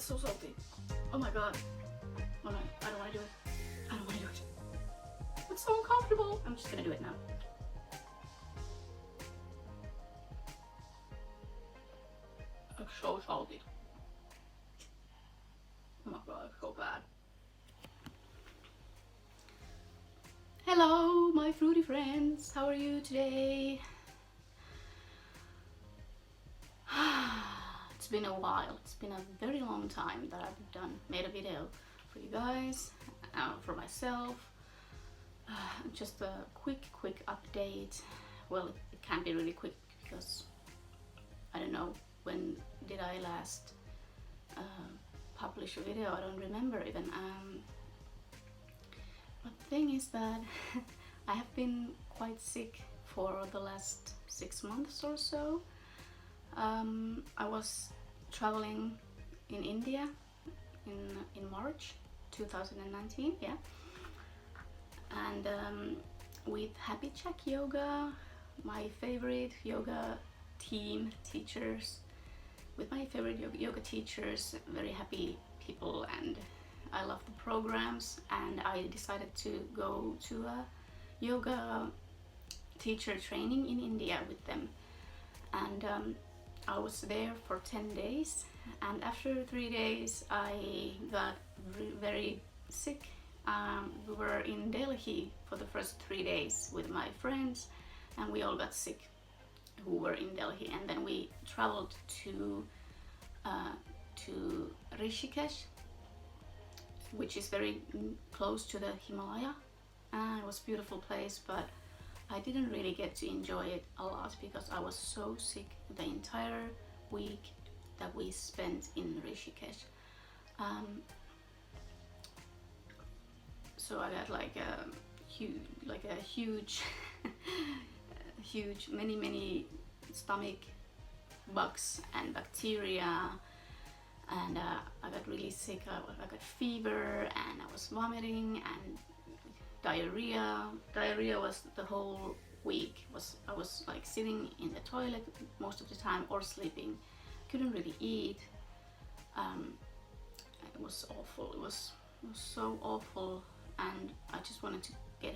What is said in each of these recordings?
That's so salty. Oh my god. Oh no, I don't want to do it. I don't want to do it. It's so uncomfortable. I'm just gonna do it now. It's so salty. Oh my god, it's so bad. Hello, my fruity friends. How are you today? It's been a while. It's been a very long time that I've made a video for you guys, for myself. Just a quick update. Well, it can't be really quick because I don't know when did I last publish a video. I don't remember even. But the thing is that I have been quite sick for the last 6 months or so. I was traveling in India in March 2019, yeah, and with Happy Jack Yoga, my favorite yoga teachers, with my favorite yoga teachers, very happy people, and I love the programs, and I decided to go to a yoga teacher training in India with them, and I was there for 10 days, and after 3 days I got very sick. We were in Delhi for the first 3 days with my friends, and we all got sick who were in Delhi, and then we traveled to Rishikesh, which is very close to the Himalaya, and it was a beautiful place, but I didn't really get to enjoy it a lot because I was so sick the entire week that we spent in Rishikesh. So I got like a huge many stomach bugs and bacteria, and I got really sick. I got fever and I was vomiting and diarrhea. Diarrhea was the whole week. I was like sitting in the toilet most of the time or sleeping. Couldn't really eat. It was awful. It was so awful, and I just wanted to get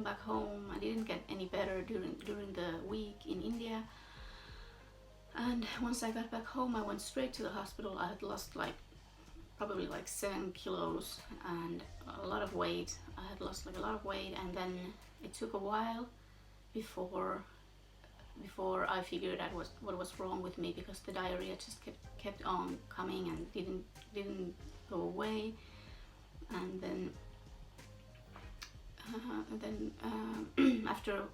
back home. I didn't get any better during the week in India. And once I got back home, I went straight to the hospital. I had lost probably 7 kilos and a lot of weight. I had lost a lot of weight, and then it took a while before I figured out what was wrong with me, because the diarrhea just kept on coming and didn't go away. And then after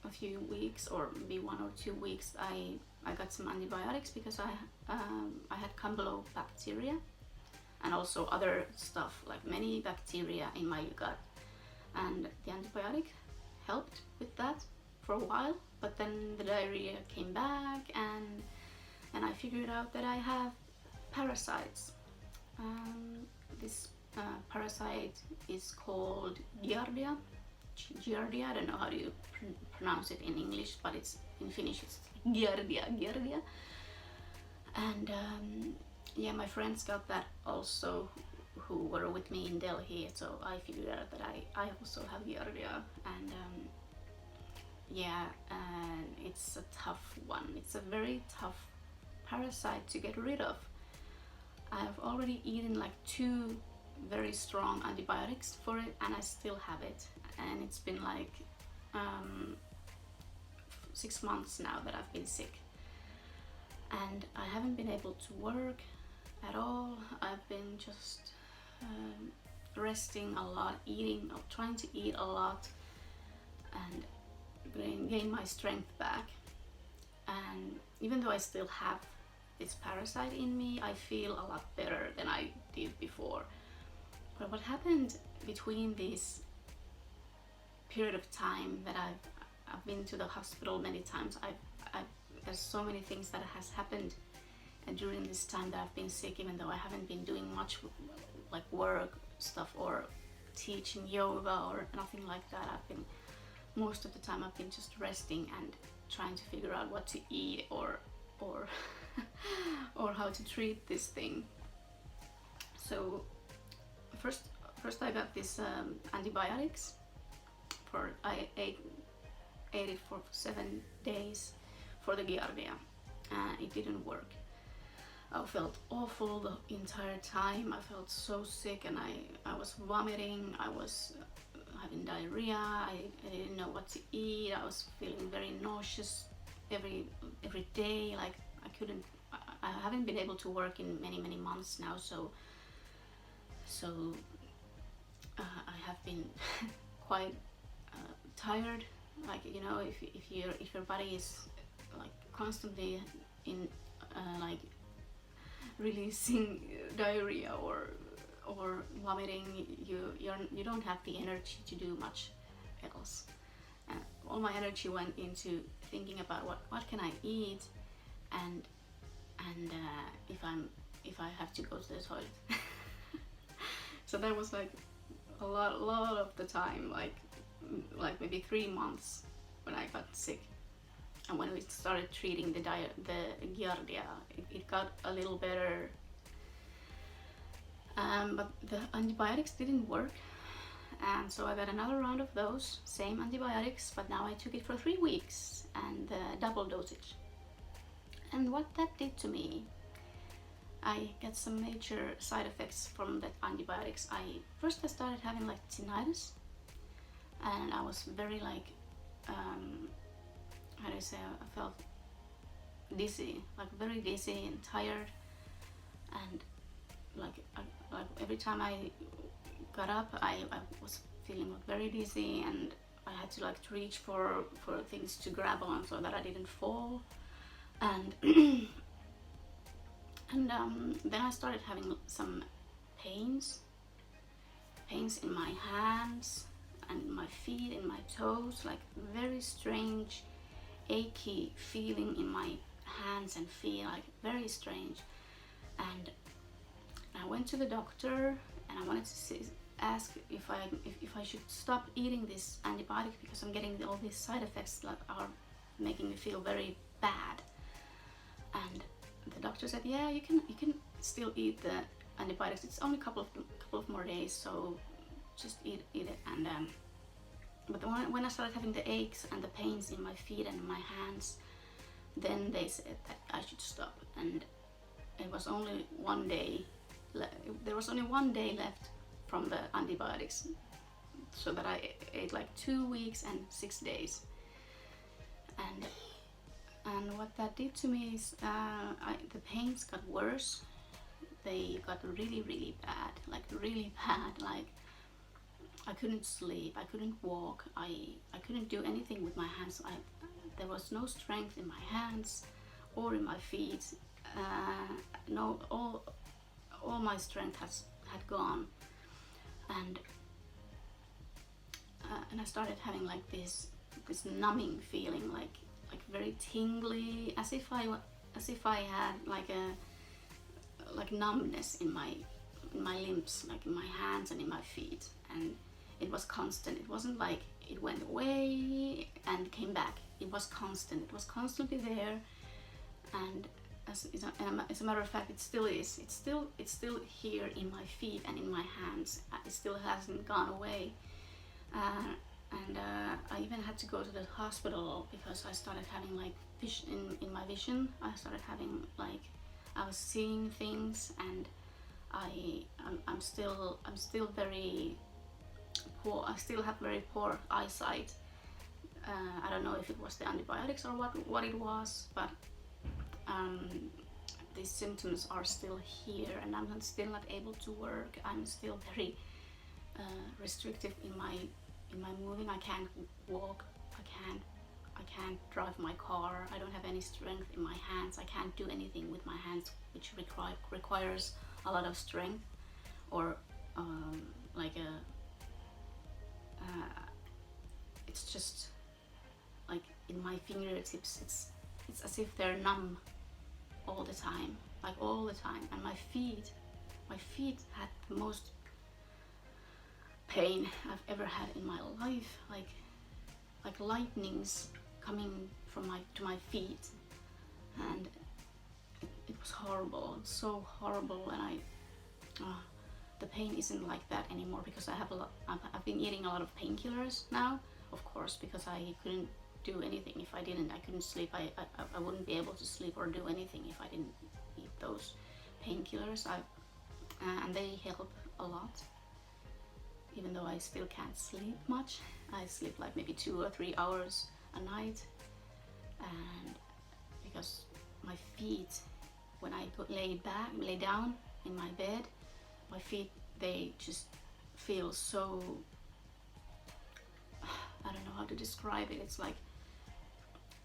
a few weeks, or maybe 1 or 2 weeks, I got some antibiotics because I had Campylobacteria, and also other stuff like many bacteria in my gut, and the antibiotic helped with that for a while, but then the diarrhea came back, and I figured out that I have parasites. This parasite is called Giardia. I don't know how you pronounce it in English, but it's in Finnish it's Giardia. And yeah, my friends got that also, who were with me in Delhi, so I figured out that I also have Giardia, and yeah, and it's a tough one. It's a very tough parasite to get rid of. I've already eaten 2 very strong antibiotics for it, and I still have it, and it's been 6 months now that I've been sick, and I haven't been able to work at all. I've been just resting a lot, trying to eat a lot, and gain my strength back. And even though I still have this parasite in me, I feel a lot better than I did before. But what happened between this period of time that I've been to the hospital many times, there's so many things that has happened, and during this time that I've been sick, even though I haven't been doing much work stuff or teaching yoga or nothing like that, most of the time I've been just resting and trying to figure out what to eat or or how to treat this thing. So first I got this antibiotics. I ate it for 7 days for the Giardia, and it didn't work. I felt awful the entire time. I felt so sick, and I was vomiting. I was having diarrhea. I didn't know what to eat. I was feeling very nauseous every day. Like I haven't been able to work in many months now. So I have been quite tired. Like, you know, if your body is like constantly in like releasing diarrhea or vomiting, you don't have the energy to do much else. And all my energy went into thinking about what can I eat, and if I have to go to the toilet. So that was like a lot of the time, like maybe 3 months when I got sick. And when we started treating the Giardia, it got a little better. But the antibiotics didn't work, and so I got another round of those same antibiotics, but now I took it for 3 weeks and double dosage. And what that did to me, I get some major side effects from the antibiotics. I started having like tinnitus, and I was very like how do I say, I felt dizzy, like very dizzy and tired, and like every time I got up, I was feeling like very dizzy, and I had to like reach for things to grab on so that I didn't fall. And and then I started having some pains in my hands and my feet and my toes, like very strange achy feeling in my hands and feet, like very strange. And I went to the doctor, and I wanted to ask if I should stop eating this antibiotic, because I'm getting all these side effects that are making me feel very bad. And the doctor said, yeah, you can still eat the antibiotics. It's only a couple of more days, so just eat it. And but when I started having the aches and the pains in my feet and my hands, then they said that I should stop. And it was only 1 day. There was only 1 day left from the antibiotics, so that I ate like 2 weeks and 6 days. And what that did to me is the pains got worse. They got really bad, like really bad. Like I couldn't sleep, I couldn't walk, I couldn't do anything with my hands. There was no strength in my hands or in my feet. No, all my strength had gone. And I started having like this numbing feeling, like very tingly, as if I had like numbness in my limbs, like in my hands and in my feet. And it was constant. It wasn't like it went away and came back. It was constant. It was constantly there. And as a matter of fact, it still is. It's still here in my feet and in my hands. It still hasn't gone away. And I even had to go to the hospital because I started having like vision in my vision. I started having like, I was seeing things, and I'm still very poor. I still have very poor eyesight. I don't know if it was the antibiotics or what it was, but these symptoms are still here, and I'm still not able to work. I'm still very restrictive in my moving. I can't walk. I can't drive my car. I don't have any strength in my hands. I can't do anything with my hands, which requires a lot of strength, or it's just like in my fingertips. It's as if they're numb all the time, like all the time. And my feet had the most pain I've ever had in my life, like lightnings coming from to my feet, and it was horrible. It's so horrible. And the pain isn't like that anymore, because I've been eating a lot of painkillers now, of course, because I couldn't do anything if I didn't. I couldn't sleep. I wouldn't be able to sleep or do anything if I didn't eat those painkillers. And they help a lot, even though I still can't sleep much. I sleep like maybe 2 or 3 hours a night, and because my feet, when I lay down in my bed, my feet, they just feel so, I don't know how to describe it. It's like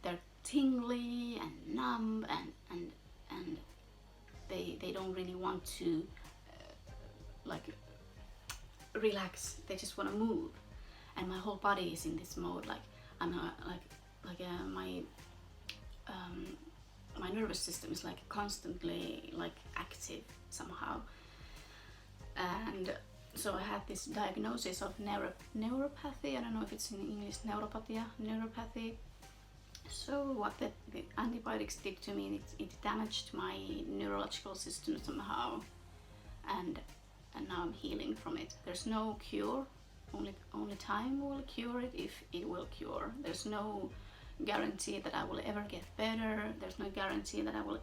they're tingly and numb, and they don't really want to like relax. They just want to move, and my whole body is in this mode. Like I'm my nervous system is like constantly like active somehow. And so I had this diagnosis of neuropathy. I don't know if it's in English, neuropathy. So what the antibiotics did to me, it damaged my neurological system somehow, and now I'm healing from it. There's no cure. Only time will cure it, if it will cure. There's no guarantee that I will ever get better. There's no guarantee that I will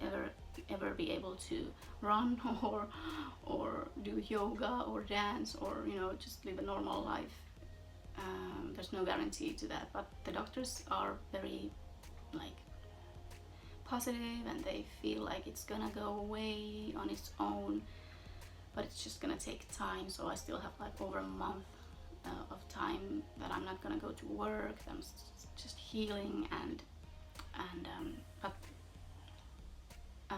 ever be able to run or do yoga or dance, or just live a normal life. There's no guarantee to that, but the doctors are very like positive, and they feel like it's gonna go away on its own, but it's just gonna take time. So I still have like over a month of time that I'm not gonna go to work. I'm just healing, and but I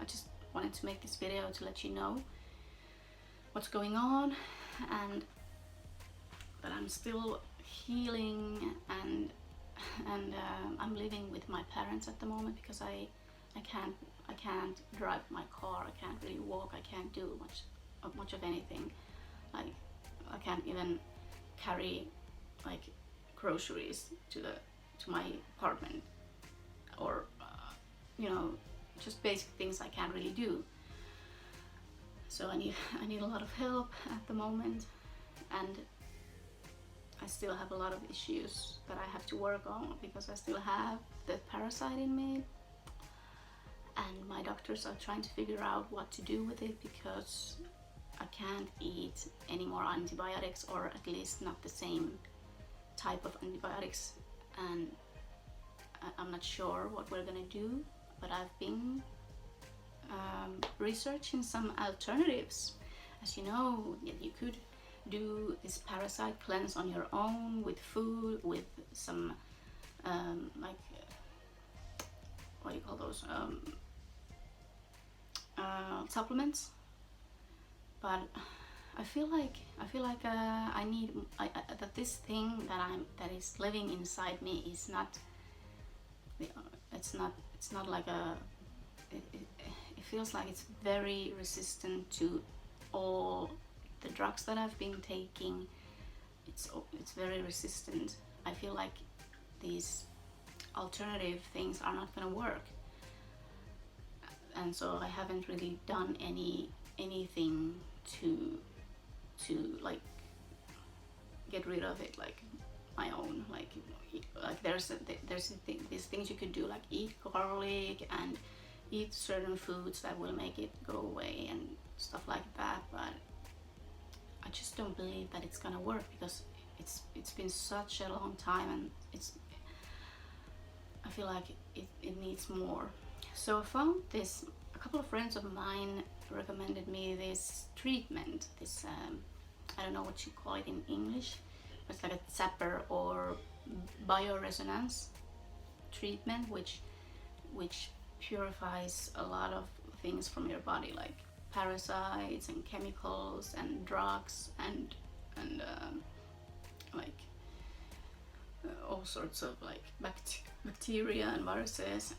just wanted to make this video to let you know what's going on, and that I'm still healing, and I'm living with my parents at the moment, because I can't drive my car. I can't really walk. I can't do much of anything. Like I can't even carry like groceries to my apartment, or just basic things I can't really do. So I need a lot of help at the moment, and I still have a lot of issues that I have to work on, because I still have the parasite in me, and my doctors are trying to figure out what to do with it, because I can't eat any more antibiotics, or at least not the same type of antibiotics, and I'm not sure what we're gonna do, but I've been researching some alternatives. As you know, you could do this parasite cleanse on your own with food, with some like what do you call those, supplements. But I feel like I need that this thing that is living inside me is not. It's not like a. It feels like it's very resistant to all the drugs that I've been taking. It's very resistant. I feel like these alternative things are not gonna work, and so I haven't really done anything to like get rid of it, like my own, like there's these things you could do, like eat garlic and eat certain foods that will make it go away and stuff like that, but I just don't believe that it's gonna work, because it's been such a long time, and I feel like it needs more. So I found this, a couple of friends of mine recommended me this treatment, this I don't know what you call it in English, but it's like a zapper or bioresonance treatment, which purifies a lot of things from your body, like parasites and chemicals and drugs and like all sorts of like bacteria and viruses.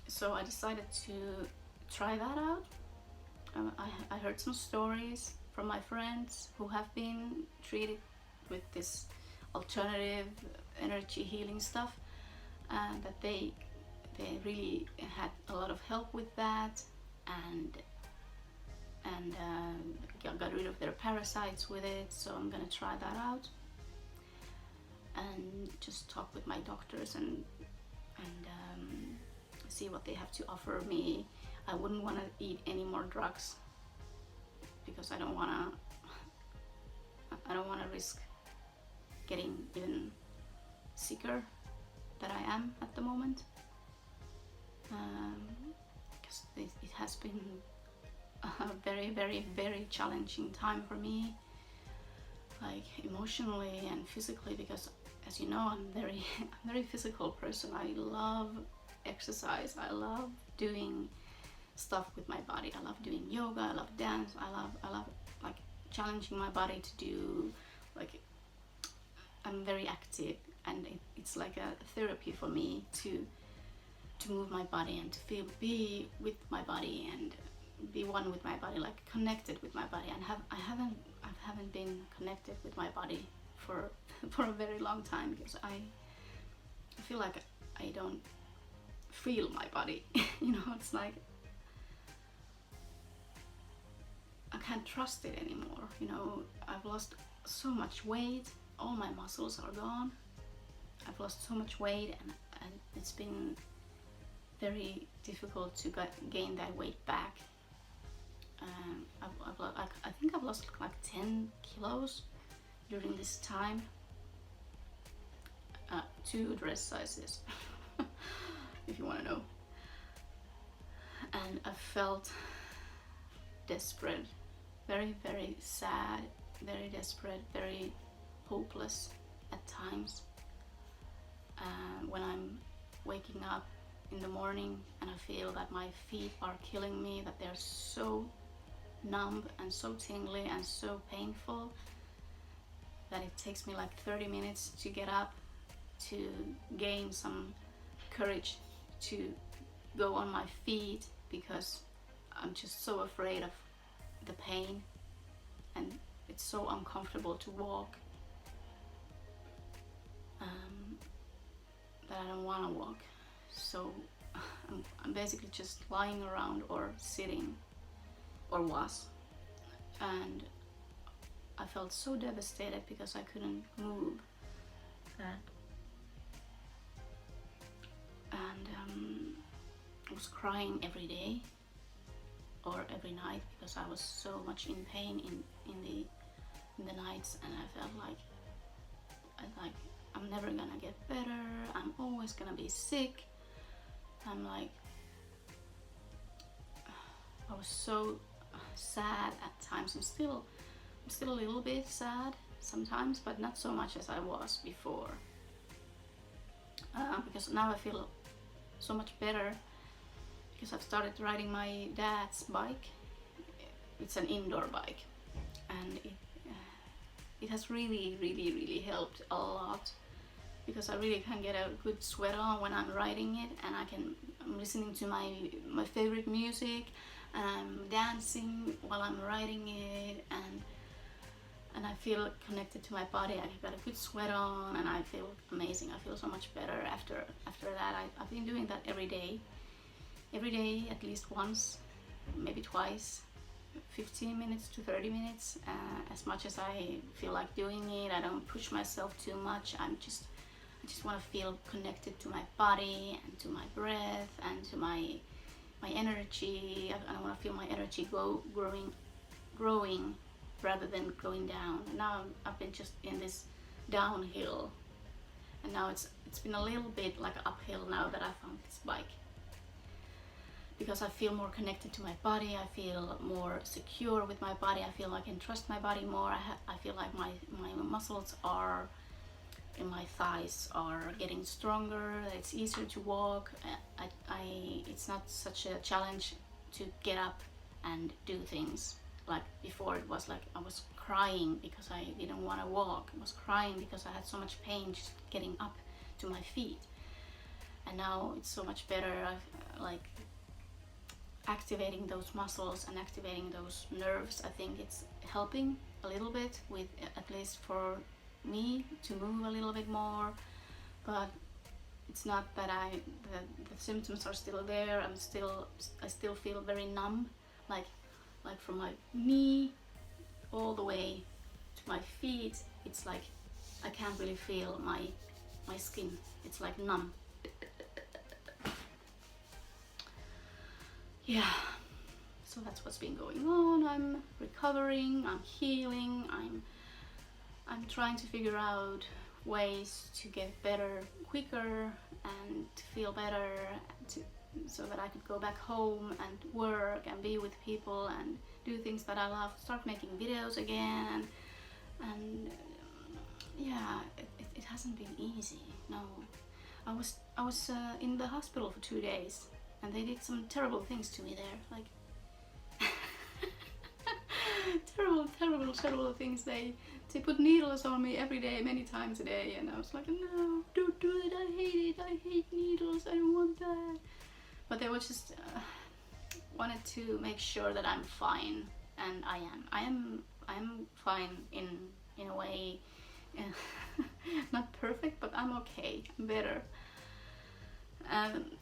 So I decided to try that out. I heard some stories from my friends who have been treated with this alternative energy healing stuff, and that they really had a lot of help with that, and and got rid of their parasites with it. So I'm gonna try that out and just talk with my doctors and see what they have to offer me. I wouldn't want to eat any more drugs because I don't want to risk getting even sicker than I am at the moment, because it has been a very, very, very challenging time for me, like emotionally and physically, because as you know, I'm very I'm a very physical person. I love exercise. I love doing stuff with my body. I love doing yoga. I love dance. I love like challenging my body to do, like, I'm very active, and it's like a therapy for me to move my body and to be with my body and be one with my body, like connected with my body. And I haven't been connected with my body for a very long time, because I feel like I don't feel my body. You know, it's like I can't trust it anymore. You know, I've lost so much weight, all my muscles are gone. I've lost so much weight, and it's been very difficult to gain that weight back. I think I've lost like 10 kilos during this time, 2 dress sizes, if you want to know. And I felt desperate, very, very sad, very desperate, very hopeless at times. When I'm waking up in the morning and I feel that my feet are killing me, that they're so numb and so tingly and so painful that it takes me like 30 minutes to get up, to gain some courage to go on my feet, because I'm just so afraid of the pain, and it's so uncomfortable to walk, that I don't want to walk. So I'm basically just lying around or sitting, or was, and I felt so devastated because I couldn't move. And I was crying every day or every night because I was so much in pain in the nights, and I felt like I'm never gonna get better. I'm always gonna be sick. I'm like, I was so sad at times. I'm still a little bit sad sometimes, but not so much as I was before, because now I feel so much better, because I've started riding my dad's bike. It's an indoor bike, and it has really, really, really helped a lot, because I really can get a good sweat on when I'm riding it, and I'm listening to my favorite music, and I'm dancing while I'm riding it, and I feel connected to my body. I've got a good sweat on, and I feel amazing. I feel so much better after that. I've been doing that every day at least once, maybe twice, 15 minutes to 30 minutes, as much as I feel like doing it. I don't push myself too much. I just want to feel connected to my body and to my breath and to my energy. I want to feel my energy growing rather than going down. And now I've been just in this downhill, and now it's been a little bit like uphill now that I found this bike, because I feel more connected to my body. I feel more secure with my body. I feel I can trust my body more. I feel like my muscles are in my thighs are getting stronger. It's easier to walk. It's not such a challenge to get up and do things. Like before, it was like I was crying because I didn't want to walk. I was crying because I had so much pain just getting up to my feet. And now it's so much better. I've like activating those muscles and activating those nerves. I think it's helping a little bit with, at least for me, to move a little bit more. But it's not that the symptoms are still there. I still feel very numb, like like from my knee all the way to my feet. It's like I can't really feel my skin. It's like numb. Yeah, so that's what's been going on. I'm recovering, I'm healing, I'm trying to figure out ways to get better quicker and to feel better, so that I could go back home and work and be with people and do things that I love, start making videos again. And yeah, it hasn't been easy. No, I was in the hospital for 2 days, and they did some terrible things to me there, like terrible things. They put needles on me every day, many times a day, and I was like, no, don't do it, I hate needles, I don't want that. But they were just wanted to make sure that I'm fine, and I am fine in a way. Not perfect, but I'm okay, I'm better.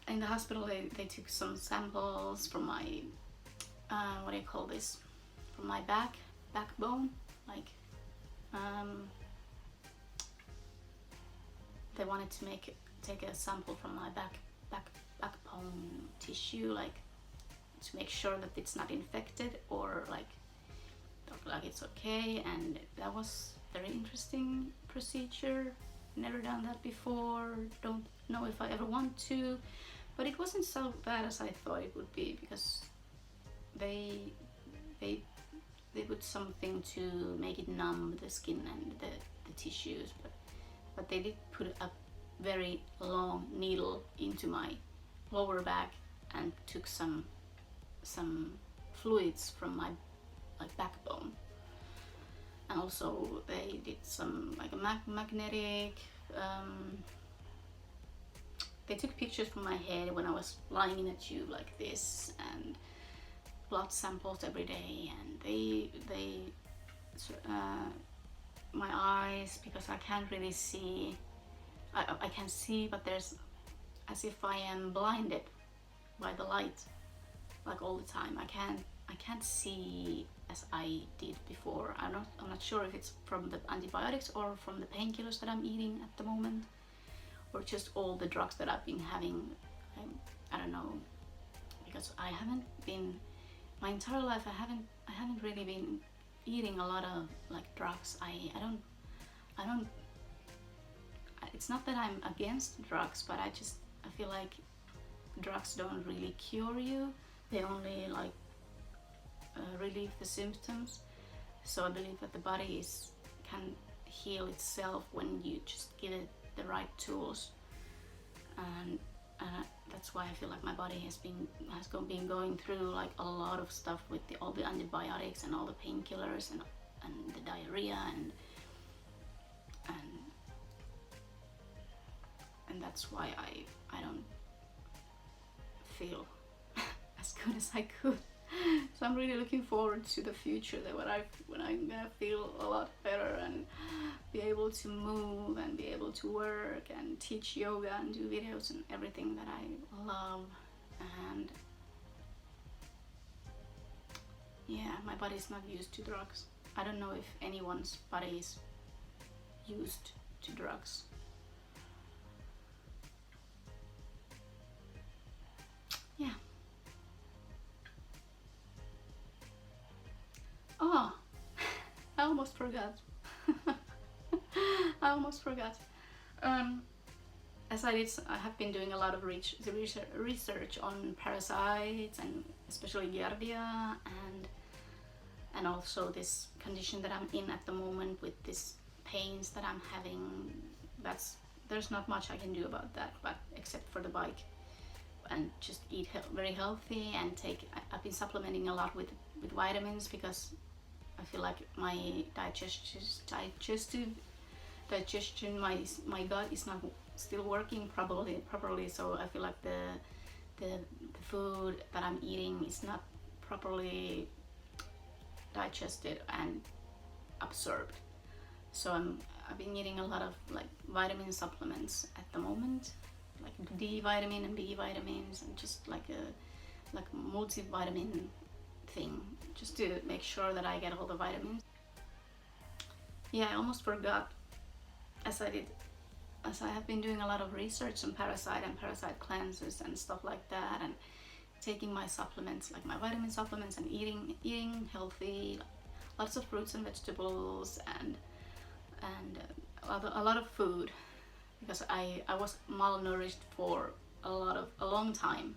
In the hospital they took some samples from my what do you call this, from my backbone, like they wanted to take a sample from my backbone tissue, like to make sure that it's not infected, or like it's okay. And that was very interesting procedure. Never done that before, don't know if I ever want to, but it wasn't so bad as I thought it would be, because they put something to make it numb the skin and the tissues, but they did put a very long needle into my lower back and took some fluids from my backbone. And also they did some like a magnetic they took pictures from my head when I was lying in a tube like this, and blood samples every day. And they my eyes, because I can't really see, I can see, but there's as if I am blinded by the light, like all the time. I can't see as I did before. I'm not sure if it's from the antibiotics or from the painkillers that I'm eating at the moment, or just all the drugs that I've been having. I don't know, because I haven't been, my entire life I haven't really been eating a lot of like drugs. I don't it's not that I'm against drugs, but I feel like drugs don't really cure you. They only like relieve the symptoms. So I believe that the body can heal itself when you just give it the right tools. And that's why I feel like my body has been going through like a lot of stuff with all the antibiotics and all the painkillers and the diarrhea and that's why I don't feel as good as I could. So I'm really looking forward to the future, that when I'm gonna feel a lot better and be able to move and be able to work and teach yoga and do videos and everything that I love. And yeah, my body's not used to drugs. I don't know if anyone's body is used to drugs. Yeah. Oh, I almost forgot. As I have been doing a lot of research on parasites, and especially Giardia, and also this condition that I'm in at the moment with these pains that I'm having. There's not much I can do about that, but except for the bike and just eat very healthy and I've been supplementing a lot with vitamins, because I feel like my digestion, my gut is not still working properly. So I feel like the food that I'm eating is not properly digested and absorbed. So I've been eating a lot of like vitamin supplements at the moment, like D vitamin and B vitamins, and just like multivitamin everything just to make sure that I get all the vitamins. Yeah, I almost forgot, as I have been doing a lot of research on parasite and parasite cleanses and stuff like that, and taking my supplements, like my vitamin supplements, and eating healthy, lots of fruits and vegetables, and a lot of food, because I was malnourished for a long time,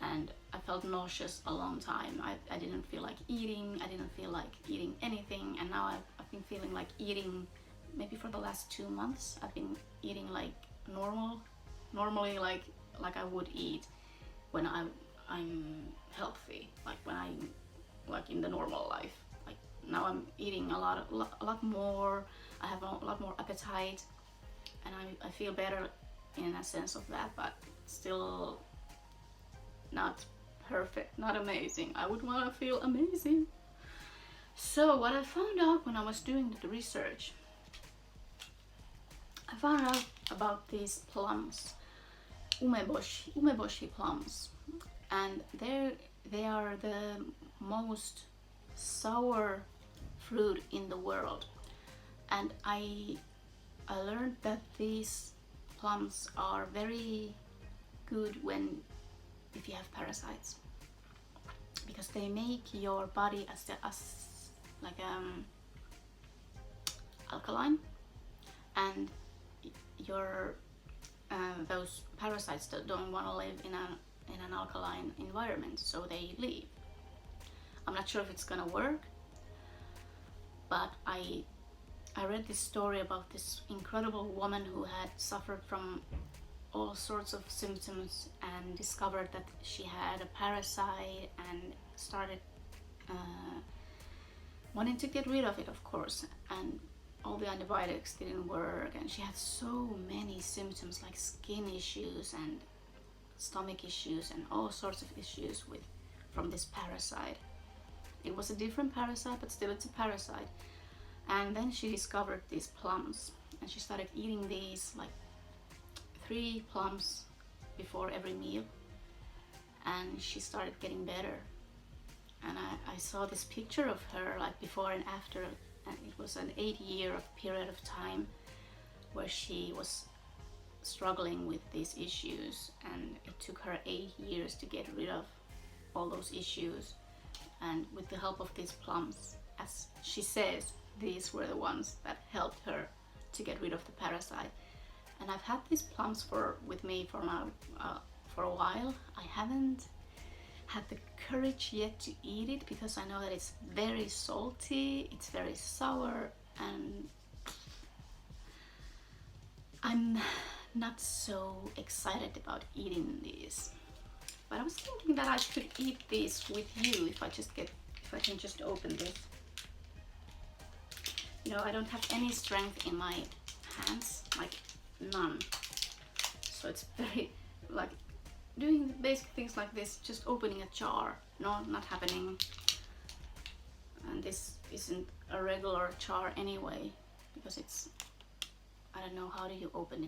and I felt nauseous a long time. I didn't feel like eating. I didn't feel like eating anything, and now I've been feeling like eating. Maybe for the last 2 months, I've been eating like normally, like I would eat when I'm healthy, like when I'm like in the normal life. Like now I'm eating a lot more. I have a lot more appetite, and I feel better in a sense of that, but still not perfect, not amazing. I would want to feel amazing. So what I found out when I was doing the research, I found out about these plums, umeboshi plums, and they are the most sour fruit in the world. And I learned that these plums are very good if you have parasites, because they make your body as like alkaline, and your those parasites that don't want to live in an alkaline environment, so they leave. I'm not sure if it's gonna work, but I read this story about this incredible woman who had suffered from all sorts of symptoms and discovered that she had a parasite, and started wanting to get rid of it, of course, and all the antibiotics didn't work, and she had so many symptoms like skin issues and stomach issues and all sorts of issues from this parasite. It was a different parasite, but still it's a parasite. And then she discovered these plums, and she started eating these, like 3 plums before every meal, and she started getting better. And I saw this picture of her, like before and after, and it was an 8-year period of time where she was struggling with these issues, and it took her 8 years to get rid of all those issues. And with the help of these plums, as she says, these were the ones that helped her to get rid of the parasite. And I've had these plums with me for a while. I haven't had the courage yet to eat it, because I know that it's very salty, it's very sour, and I'm not so excited about eating these. But I was thinking that I could eat these with you if I can just open this. You know, I don't have any strength in my hands, like none. So it's very, like, doing basic things like this, just opening a jar, no, not happening. And this isn't a regular jar anyway, because it's, I don't know, how do you open it?